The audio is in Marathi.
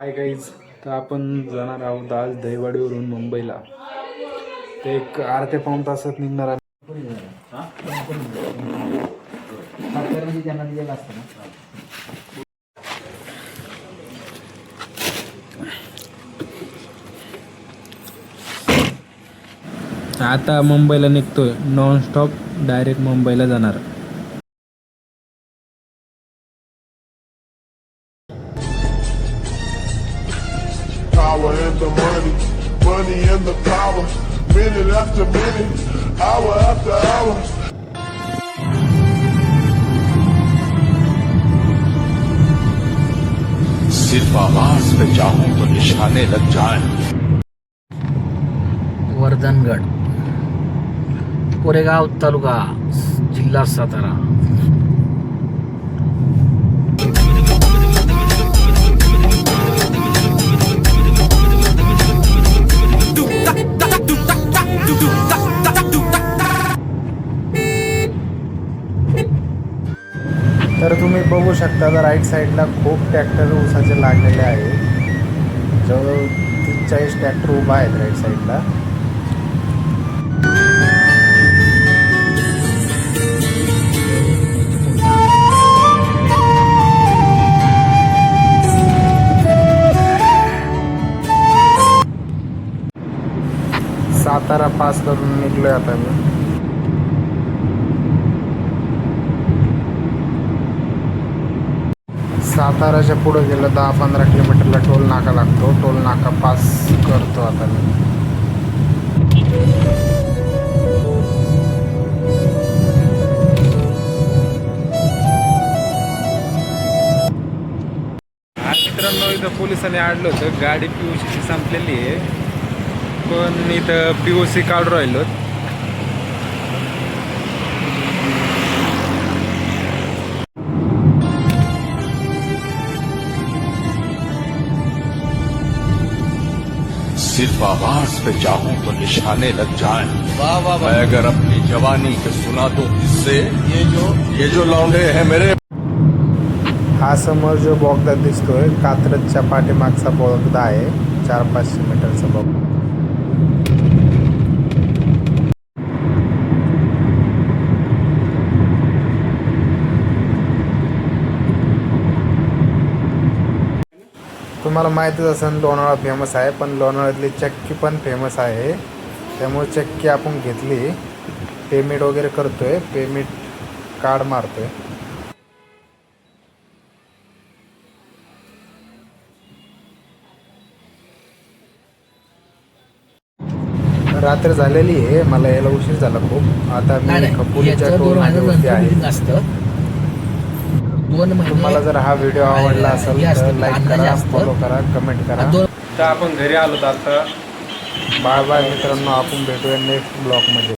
हाय गाईज, तर आपण जाणार आहोत आज दहिवाडीवरून मुंबईला. ते एक अर्ध्या पाऊण तासात निघणार आहे. आता मुंबईला निघतोय, नॉन स्टॉप डायरेक्ट मुंबईला जाणार. Power and the money, money and the power. Minute after minute, hour after hour. सिर्फ आवाज पे चाहूं तो निशाने लग जाएं. वर्धनगड, कोरेगाव तालुका, जिल्हा सातारा. तर तुम्ही बघू शकता, तर राईट साईडला खूप ट्रॅक्टर ऊसाचे लागलेले आहे. जवळ 30-40 ट्रॅक्टर उभा आहेत राईट साईडला. सातारा पास करून निघलोय आता मी. साताराच्या पुढे गेलं 10-15 किलोमीटरला टोल नाका लागतो. टोल नाका पास करतो आता मी. मित्रांनो, इथं पोलिसांनी आणलं होतं. गाडी POCची संपलेली आहे, पण इथं POC काढून राहिलो. सिर्फ आवाज पे चाहूं तो निशाने लग जाएं. मैं अगर अपनी जवानी के सुना दो किससे, ये जो लौंडे हैं मेरे. हा समोर जो बोगदा दिसतोय, कात्रजच्या पाठीमागचा बोगदा आहे. 400-500 मीटरचा बोगदा. तुम्हाला माहितीच असेल, लोणावळा फेमस आहे, पण लोणावळ्यातली चक्की पण फेमस आहे. त्यामुळे चक्की आपण घेतली. पेमेंट वगैरे करतोय, पेमेंट कार्ड मारतोय. रात्र झालेली आहे, मला यायला उशीर झाला खूप. आता मी खपुलीच्या टोल नाक्यावरती आहे. तुम्हाला जर हा व्हिडिओ आवडला असेल तर लाईक करा, फॉलो करा, कमेंट करा. तर आपण घरी आलो. आता बाय बाय मित्रांनो, आपण भेटूया नेक्स्ट ब्लॉगमध्ये.